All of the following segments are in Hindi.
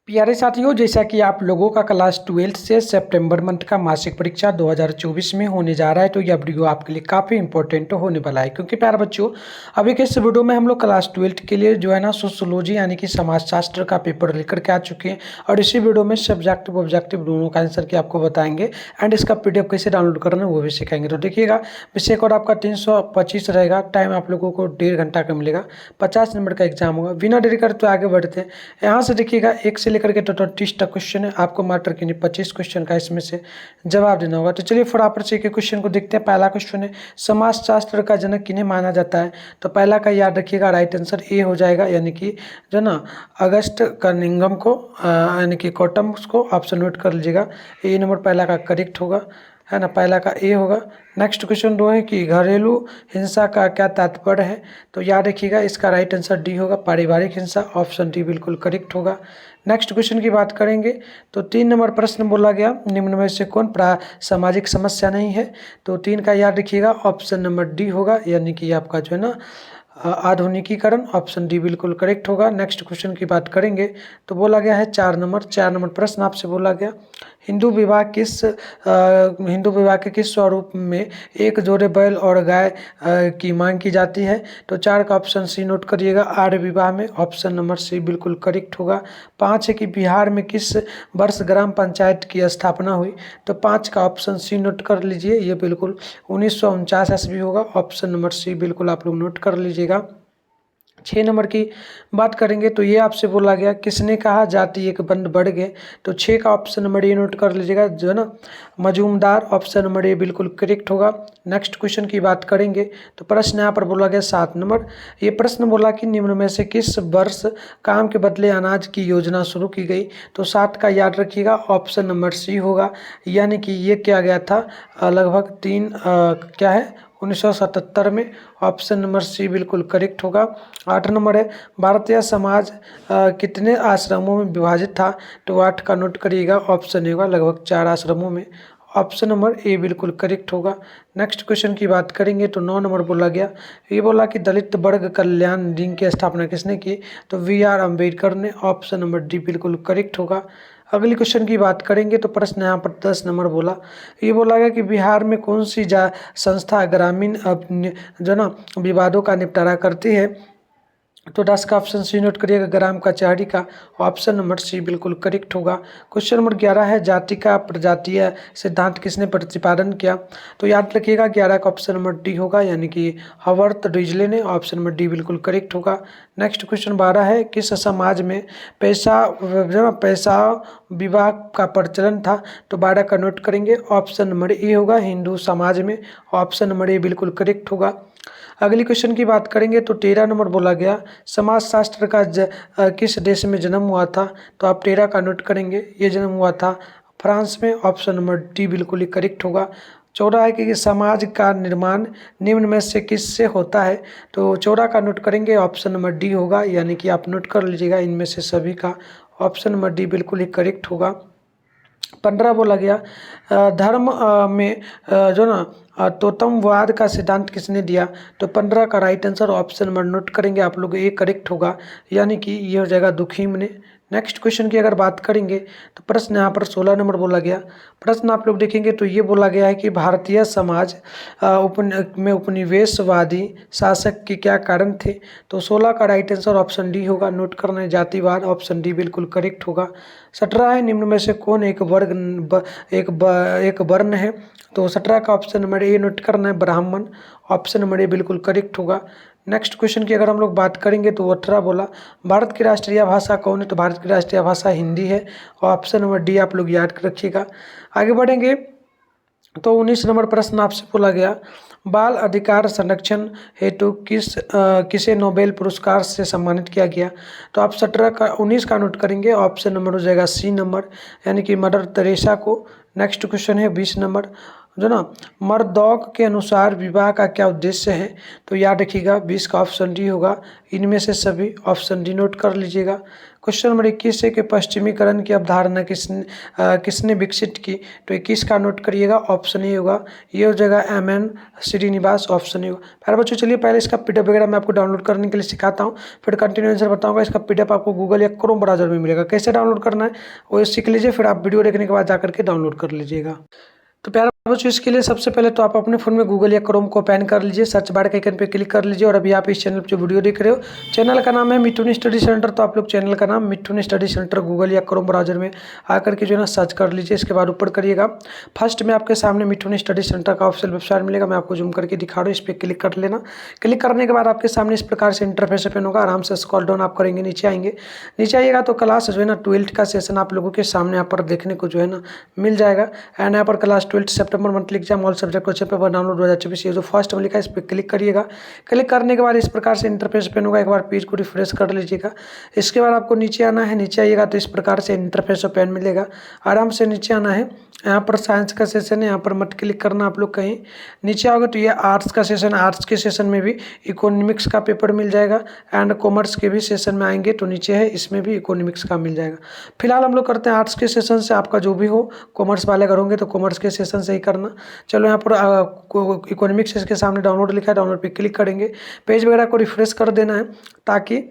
प्यारे साथियों, जैसा कि आप लोगों का क्लास 12 से सितंबर मंथ का मासिक परीक्षा 2024 में होने जा रहा है, तो यह वीडियो आपके लिए काफ़ी इंपॉर्टेंट होने वाला है। क्योंकि प्यारे बच्चों, अभी के इस वीडियो में हम लोग क्लास 12 के लिए जो है ना सोशियोलॉजी यानी कि समाजशास्त्र का पेपर लेकर के आ चुके हैं। और इसी वीडियो में सब्जेक्टिव ऑब्जेक्टिव दोनों का आंसर की आपको बताएंगे एंड इसका PDF कैसे डाउनलोड करना है वो भी सिखाएंगे। तो देखिएगा, विषय कोड आपका 325 रहेगा। टाइम आप लोगों को 1.5 घंटा का मिलेगा। 50 नंबर का एग्जाम होगा। बिना देरी कर तो आगे बढ़ते हैं। यहाँ से देखिएगा, 1 से लेकर के तो 30 तक क्वेश्चन है। आपको मात्र के 25 क्वेश्चन का इसमें से जवाब देना होगा। तो चलिए फटाफट से एक क्वेश्चन को देखते हैं। पहला क्वेश्चन है, समाजशास्त्र का जनक किन्हें माना जाता है? तो पहला का याद रखिएगा, राइट आंसर ए हो जाएगा, यानी कि जो ना अगस्त कनिंघम को यानी कि कॉटम्स को। ऑप्शन नोट कर लीजिएगा, ए नंबर पहला का करेक्ट होगा, है ना, पहला का ए होगा। नेक्स्ट क्वेश्चन 2 है कि घरेलू हिंसा का क्या तात्पर्य है? तो याद रखिएगा, इसका राइट आंसर डी होगा, पारिवारिक हिंसा। ऑप्शन डी बिल्कुल करेक्ट होगा। नेक्स्ट क्वेश्चन की बात करेंगे तो 3 नंबर प्रश्न बोला गया, निम्न में से कौन सामाजिक समस्या नहीं है? तो 3 का याद रखिएगा, ऑप्शन नंबर डी होगा, यानी कि आपका जो है ना आधुनिकीकरण। ऑप्शन डी बिल्कुल करेक्ट होगा। नेक्स्ट क्वेश्चन की बात करेंगे तो बोला गया है 4 नंबर प्रश्न आपसे बोला गया, हिंदू विवाह के किस स्वरूप में एक जोड़े बैल और गाय की मांग की जाती है? तो 4 का ऑप्शन सी नोट करिएगा, आर्य विवाह में। ऑप्शन नंबर सी बिल्कुल करेक्ट होगा। 5 है कि बिहार में किस वर्ष ग्राम पंचायत की स्थापना हुई? तो 5 का ऑप्शन सी नोट कर लीजिए, ये बिल्कुल 1949 ईस्वी होगा। ऑप्शन नंबर सी बिल्कुल आप लोग नोट कर लीजिएगा। 6 नंबर की बात करेंगे तो ये आपसे बोला गया, किसने कहा जाति एक बंद बढ़ गए? तो 6 का ऑप्शन नंबर ए नोट कर लीजिएगा, जो है ना मजूमदार। ऑप्शन नंबर ए बिल्कुल करेक्ट होगा। नेक्स्ट क्वेश्चन की बात करेंगे तो प्रश्न यहाँ पर बोला गया 7 नंबर। ये प्रश्न बोला कि निम्न में से किस वर्ष काम के बदले अनाज की योजना शुरू की गई? तो 7 का याद रखिएगा, ऑप्शन नंबर सी होगा, यानी कि ये किया गया था लगभग क्या है 1977 में। ऑप्शन नंबर सी बिल्कुल करेक्ट होगा। 8 नंबर है, भारतीय समाज कितने आश्रमों में विभाजित था? तो 8 का नोट करिएगा, ऑप्शन होगा लगभग 4 आश्रमों में। ऑप्शन नंबर ए बिल्कुल करेक्ट होगा। नेक्स्ट क्वेश्चन की बात करेंगे तो 9 नंबर बोला गया, ये बोला कि दलित वर्ग कल्याण रिंग की स्थापना किसने की? तो VR अम्बेडकर ने। ऑप्शन नंबर डी बिल्कुल करेक्ट होगा। अगली क्वेश्चन की बात करेंगे तो प्रश्न यहाँ पर 10 नंबर बोला, ये बोला गया कि बिहार में कौन सी संस्था ग्रामीण जो ना विवादों का निपटारा करती है? तो 10 का ऑप्शन सी नोट करिएगा, ग्राम कचहरी का। ऑप्शन नंबर सी बिल्कुल करेक्ट होगा। क्वेश्चन नंबर 11 है, जाति का प्रजातीय सिद्धांत किसने प्रतिपादन किया? तो याद रखिएगा 11 का ऑप्शन नंबर डी होगा, यानी कि हॉवर्थ रिजले ने। ऑप्शन नंबर डी बिल्कुल करेक्ट होगा। नेक्स्ट क्वेश्चन 12 है, किस समाज में पैसा विवाह का प्रचलन था? तो 12 का नोट करेंगे, ऑप्शन नंबर ए होगा, हिंदू समाज में। ऑप्शन नंबर ए बिल्कुल करेक्ट होगा। अगली क्वेश्चन की बात करेंगे तो 13 नंबर बोला गया, समाजशास्त्र का किस देश में जन्म हुआ था? तो आप 13 का नोट करेंगे, ये जन्म हुआ था फ्रांस में। ऑप्शन नंबर डी बिल्कुल ही करेक्ट होगा। 14 है कि समाज का निर्माण निम्न में से किससे होता है? तो 14 का नोट करेंगे, ऑप्शन नंबर डी होगा, यानी कि आप नोट कर लीजिएगा इनमें से सभी का। ऑप्शन नंबर डी बिल्कुल ही करेक्ट होगा। 15 बोला गया, धर्म में जो ना तोतमवाद का सिद्धांत किसने दिया? तो 15 का right answer, option number note करेंगे आप लोग, ये करेक्ट होगा, यानी कि ये हो जाएगा दुखीम ने। नेक्स्ट क्वेश्चन की अगर बात करेंगे तो प्रश्न यहाँ पर 16 नंबर बोला गया। प्रश्न आप लोग देखेंगे तो ये बोला गया है कि भारतीय समाज में उपनिवेशवादी शासक के क्या कारण थे? तो 16 का राइट आंसर ऑप्शन डी होगा, नोट करना है जातिवाद। ऑप्शन डी बिल्कुल करेक्ट होगा। 17 है, निम्न में से कौन एक वर्ण है? तो 17 का ऑप्शन नंबर ए नोट करना है, ब्राह्मण। ऑप्शन नंबर ए बिल्कुल करेक्ट होगा। नेक्स्ट क्वेश्चन की अगर हम लोग बात करेंगे तो 18 बोला, भारत की राष्ट्रीय भाषा कौन है? तो भारत की राष्ट्रीय भाषा हिंदी है। और ऑप्शन नंबर डी आप लोग याद रखिएगा। आगे बढ़ेंगे तो 19 नंबर प्रश्न आपसे बोला गया, बाल अधिकार संरक्षण हेतु किसे नोबेल पुरस्कार से सम्मानित किया गया? तो आप 19 का नोट करेंगे, ऑप्शन नंबर हो जाएगा सी नंबर, यानी कि मदर तेरेसा को। नेक्स्ट क्वेश्चन है 20 नंबर, जो ना मर्दौक के अनुसार विवाह का क्या उद्देश्य है? तो याद रखिएगा 20 का ऑप्शन डी होगा, इनमें से सभी। ऑप्शन डी नोट कर लीजिएगा। क्वेश्चन नंबर 21 है कि पश्चिमीकरण की अवधारणा किसने विकसित की? तो 21 का नोट करिएगा, ऑप्शन ए होगा, ये हो जाएगा एम.एन. श्रीनिवास, ऑप्शन ए होगा। प्यारे बच्चों चलिए पहले इसका पीडीएफ वगैरह मैं आपको डाउनलोड करने के लिए सिखाता हूँ, फिर कंटिन्यू आंसर बताऊंगा। इसका पीडीएफ आपको गूगल या क्रोम ब्राउजर में मिलेगा, कैसे डाउनलोड करना है वो सीख लीजिए, फिर आप वीडियो देखने के बाद जाकर के डाउनलोड कर लीजिएगा। तो प्यारे बच्चों इसके लिए सबसे पहले तो आप अपने फ़ोन में गूगल या क्रोम को ओपन कर लीजिए, सर्च बार के आइकन पे क्लिक कर लीजिए, और अभी आप इस चैनल पर जो वीडियो देख रहे हो, चैनल का नाम है मिठुन स्टडी सेंटर। तो आप लोग चैनल का नाम मिठुन स्टडी सेंटर गूगल या क्रोम ब्राउजर में आकर के जो है ना सर्च कर लीजिए। इसके बाद ऊपर करिएगा, फर्स्ट में आपके सामने मिठुन स्टडी सेंटर का ऑफिशियल वेबसाइट मिलेगा, मैं आपको जूम करके दिखा रहा हूँ, इस पर क्लिक कर लेना। क्लिक करने के बाद आपके सामने इस प्रकार से इंटरफेस ओपन होगा, आराम से स्क्रॉल डाउन आप करेंगे, नीचे आएंगे। नीचे आइएगा तो क्लास जो है ना 12th का सेशन आप लोगों के सामने यहाँ पर देखने को जो है ना मिल जाएगा। एंड यहाँ पर क्लास 12 सितंबर monthly exam subject question paper download 2024, ये जो फर्स्ट में लिखा है इस पर क्लिक करिएगा। क्लिक करने के बाद इस प्रकार से इंटरफेस ओपन होगा, एक बार पेज को रिफ्रेश कर लीजिएगा। इसके बाद आपको नीचे आना है, नीचे आइएगा तो इस प्रकार से इंटरफेस ओपन मिलेगा, आराम से नीचे आना है। यहाँ पर साइंस का सेशन है, यहाँ पर मत क्लिक करना आप लोग कहीं। नीचे आओगे तो ये आर्ट्स का सेशन, आर्ट्स के सेशन में भी इकोनॉमिक्स का पेपर मिल जाएगा, एंड कॉमर्स के भी सेशन में आएंगे तो नीचे है, इसमें भी इकोनॉमिक्स का मिल जाएगा। फिलहाल हम लोग करते हैं आर्ट्स के सेशन से, आपका जो भी हो, कॉमर्स वाले अगर होंगे तो कॉमर्स के सेशन से ही करना। चलो यहाँ पर इकोनॉमिक्स इसके सामने डाउनलोड लिखा है, डाउनलोड पे क्लिक करेंगे, पेज वगैरह को रिफ्रेश कर देना है ताकि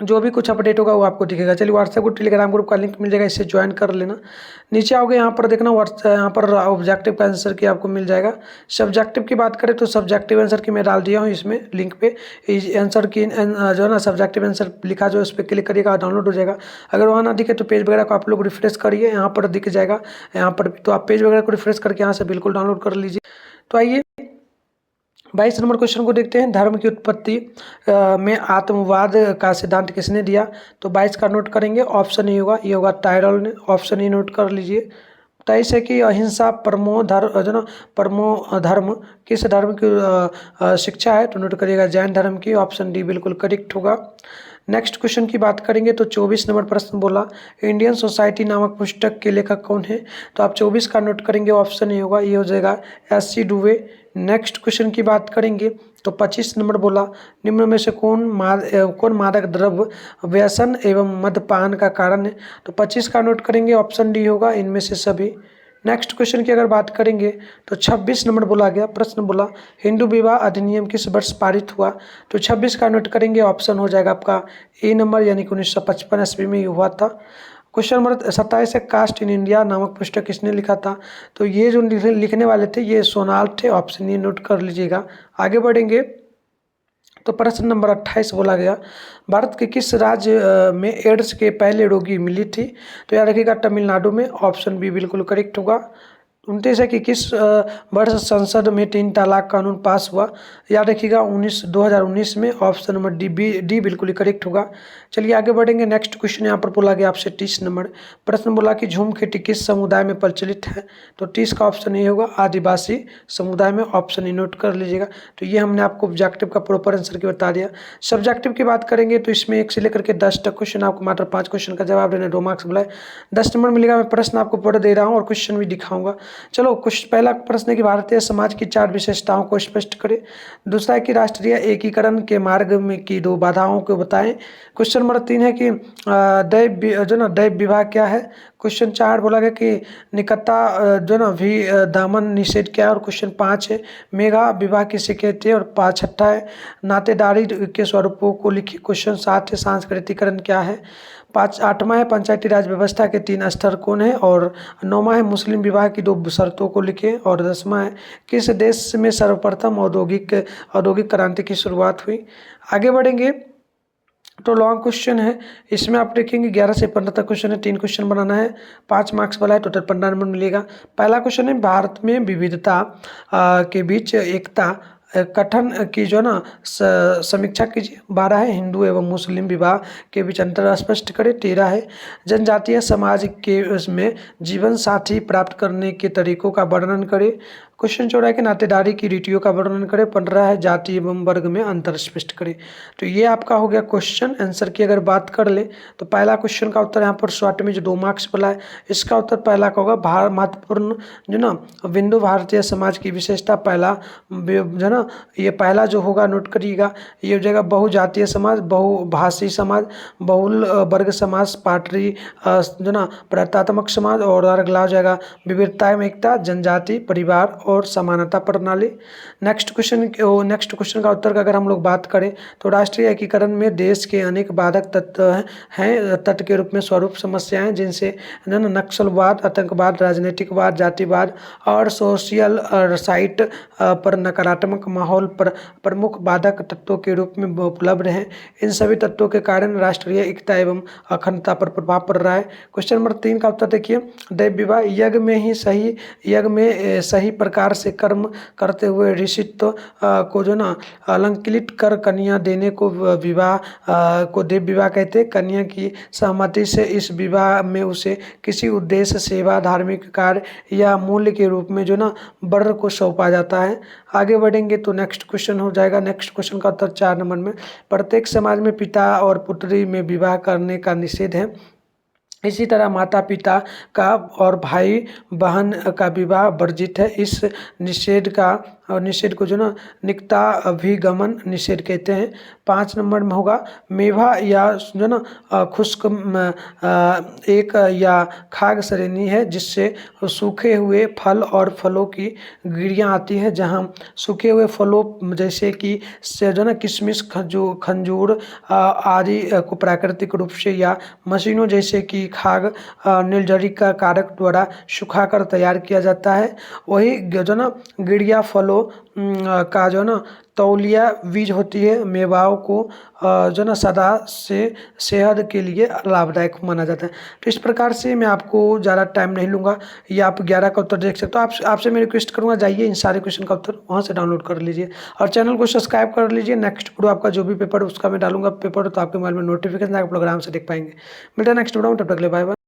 जो भी कुछ अपडेट होगा वो आपको दिखेगा। चलिए व्हाट्सएप ग्रुप टेलीग्राम ग्रुप का लिंक मिल जाएगा, इससे ज्वाइन कर लेना। नीचे आओगे यहाँ पर देखना यहाँ पर ऑब्जेक्टिव का आंसर की आपको मिल जाएगा। सब्जेक्टिव की बात करें तो सब्जेक्टिव आंसर की मैं डाल दिया हूँ इसमें लिंक पे, आंसर की जो है ना सब्जेक्टिव आंसर लिखा जो उस पर क्लिक करिएगा, डाउनलोड हो जाएगा। अगर वहाँ ना दिखे तो पेज वगैरह को आप लोग रिफ्रेश करिए, यहाँ पर दिख जाएगा, यहाँ पर तो आप पेज वगैरह को रिफ्रेश करके यहाँ से बिल्कुल डाउनलोड कर लीजिए। तो आइए 22 नंबर क्वेश्चन को देखते हैं, धर्म की उत्पत्ति में आत्मवाद का सिद्धांत किसने दिया? तो 22 का नोट करेंगे, ऑप्शन ए होगा, ये होगा टायरल ने, ऑप्शन ए नोट कर लीजिए। 23 है कि अहिंसा परमो धर्म जो ना परमो धर्म किस धर्म की शिक्षा है? तो नोट करिएगा जैन धर्म की, ऑप्शन डी बिल्कुल करेक्ट होगा। नेक्स्ट क्वेश्चन की बात करेंगे तो 24 नंबर प्रश्न बोला, इंडियन सोसाइटी नामक पुस्तक के लेखक कौन है? तो आप 24 का नोट करेंगे, ऑप्शन ए होगा, ये हो जाएगा एस.सी. डुवे। नेक्स्ट क्वेश्चन की बात करेंगे तो 25 नंबर बोला, निम्न में से कौन मादक द्रव्य व्यसन एवं मद्यपान का कारण है? तो 25 का नोट करेंगे, ऑप्शन डी होगा, इनमें से सभी। नेक्स्ट क्वेश्चन की अगर बात करेंगे तो 26 नंबर बोला गया, प्रश्न बोला हिंदू विवाह अधिनियम किस वर्ष पारित हुआ? तो 26 का नोट करेंगे, ऑप्शन हो जाएगा आपका ए नंबर, यानी कि 1955 ईस्वी में हुआ था। क्वेश्चन नंबर 27 है, कास्ट इन इंडिया नामक पुस्तक किसने लिखा था? तो ये जो लिखने वाले थे ये सोनाल थे, ऑप्शन ये नोट कर लीजिएगा। आगे बढ़ेंगे तो प्रश्न नंबर 28 बोला गया, भारत के किस राज्य में एड्स के पहले रोगी मिली थी? तो याद रखिएगा तमिलनाडु में, ऑप्शन बी बिल्कुल करेक्ट होगा। 29 है कि किस वर्ष संसद में 3 तलाक कानून पास हुआ? याद रखिएगा 2019 में, ऑप्शन नंबर डी बिल्कुल करेक्ट होगा। चलिए आगे बढ़ेंगे। नेक्स्ट क्वेश्चन यहाँ पर बोला गया आपसे 30 नंबर प्रश्न बोला कि झूम खेती किस समुदाय में प्रचलित है? तो 30 का ऑप्शन ये होगा, आदिवासी समुदाय में, ऑप्शन ए नोट कर लीजिएगा। तो ये हमने आपको ऑब्जेक्टिव का प्रॉपर आंसर की बता दिया। सब्जेक्टिव की बात करेंगे तो इसमें 1 से लेकर के 10 तक क्वेश्चन, आपको मात्र 5 क्वेश्चन का जवाब देना, 2 मार्क्स बुलाए, 10 नंबर मिलेगा। मैं प्रश्न आपको पढ़ दे रहा हूँ और क्वेश्चन भी दिखाऊंगा। चलो कुछ पहला प्रश्न है कि भारतीय समाज की 4 विशेषताओं को स्पष्ट करें। दूसरा है कि राष्ट्रीय एकीकरण के मार्ग में की 2 बाधाओं को बताएं। क्वेश्चन नंबर 3 है कि दैव विवाह क्या है? क्वेश्चन 4 बोला गया कि निकटता जो ना भी दामन निषेध क्या है? और क्वेश्चन 5 है मेघा विवाह किसे कहते हैं? और 6 है नातेदारी के स्वरूपों को लिखिए। क्वेश्चन 7 है सांस्कृतिकरण क्या है? 8वां है पंचायती राज व्यवस्था के 3 स्तर कौन है? और 9वां है मुस्लिम विवाह की 2 शर्तों को लिखें। और 10वां है किस देश में सर्वप्रथम औद्योगिक क्रांति की शुरुआत हुई? आगे बढ़ेंगे तो लॉन्ग क्वेश्चन है, इसमें आप देखेंगे 11 से 15 तक क्वेश्चन है, 3 क्वेश्चन बनाना है, 5 मार्क्स वाला है, टोटल 15 नंबर मिलेगा। पहला क्वेश्चन है भारत में विविधता के बीच एकता कथन की जो ना समीक्षा कीजिए। 12 है हिंदू एवं मुस्लिम विवाह के बीच अंतर स्पष्ट करें। 13 है जनजातीय समाज के उसमें जीवन साथी प्राप्त करने के तरीकों का वर्णन करें। क्वेश्चन 14 के नातेदारी की रीतियों का वर्णन करें। 15 है जाति एवं वर्ग में अंतर स्पष्ट करें। तो ये आपका हो गया क्वेश्चन आंसर की अगर बात कर ले तो पहला क्वेश्चन का उत्तर यहाँ पर शॉर्ट में जो 2 मार्क्स वाला है इसका उत्तर पहला का होगा। महत्वपूर्ण जो ना बिंदु भारतीय समाज की विशेषता, पहला जो ना ये पहला जो होगा नोट करिएगा, ये हो जाएगा बहुजातीय समाज, बहुभाषी समाज, बहुल वर्ग समाज, पाटरी जो ना प्रतात्मक समाज, और अगला हो जाएगा विविधता में एकता, जनजाति, परिवार और समानता प्रणाली। नेक्स्ट क्वेश्चन का उत्तर का अगर हम लोग बात करें तो राष्ट्रीय एकीकरण में देश के अनेक बाधक तत्व हैं तत्व के रूप में स्वरूप समस्याएं, जिनसे नक्सलवाद, आतंकवाद, राजनीतिकवाद, जातिवाद और सोशल साइट पर नकारात्मक माहौल पर प्रमुख बाधक तत्वों के रूप में उपलब्ध हैं। इन सभी तत्वों के कारण राष्ट्रीय एकता एवं अखंडता पर प्रभाव पड़ रहा है। क्वेश्चन नंबर 3 का उत्तर देखिए, दैव विवाह यज्ञ में सही प्रकार से कर्म करते हुए ऋषित्व को जो ना अलंकृत कर कन्या देने को विवाह को देव विवाह कहते हैं। कन्या की सहमति से इस विवाह में उसे किसी उद्देश्य, सेवा, धार्मिक कार्य या मूल्य के रूप में जो ना वर को सौंपा जाता है। आगे बढ़ेंगे तो नेक्स्ट क्वेश्चन हो जाएगा। नेक्स्ट क्वेश्चन का उत्तर 4 नंबर में, प्रत्येक समाज में पिता और पुत्री में विवाह करने का निषेध है। इसी तरह माता पिता का और भाई बहन का विवाह वर्जित है। इस निषेध को जो ना निकता अभिगमन निषेध कहते हैं। 5 नंबर में होगा, मेवा या जो ना खुश्क एक या खाग श्रेणी है जिससे सूखे हुए फल और फलों की गिरियाँ आती हैं, जहाँ सूखे हुए फलों जैसे कि जो ना किशमिश, खजूर आदि को प्राकृतिक रूप से या मशीनों जैसे कि खाग नीलजरी का कारक द्वारा सुखाकर तैयार किया जाता है। वही जो ना गिरिया फलों का जो ना तौलिया बीज होती है। मेवाओं को जो ना सदा से सेहत के लिए लाभदायक माना जाता है। तो इस प्रकार से मैं आपको ज़्यादा टाइम नहीं लूँगा, ये आप 11 का उत्तर देख सकते हो। आपसे मैं रिक्वेस्ट करूँगा, जाइए इन सारे क्वेश्चन का उत्तर वहाँ से डाउनलोड कर लीजिए और चैनल को सब्सक्राइब कर लीजिए। नेक्स्ट वीडियो आपका जो भी पेपर उसका मैं डालूंगा पेपर, तो आपके मोबाइल में नोटिफिकेशन आएगा, प्रोग्राम से देख पाएंगे। मिलता है नेक्स्ट वीडियो में, तब तक के लिए बाय बाय।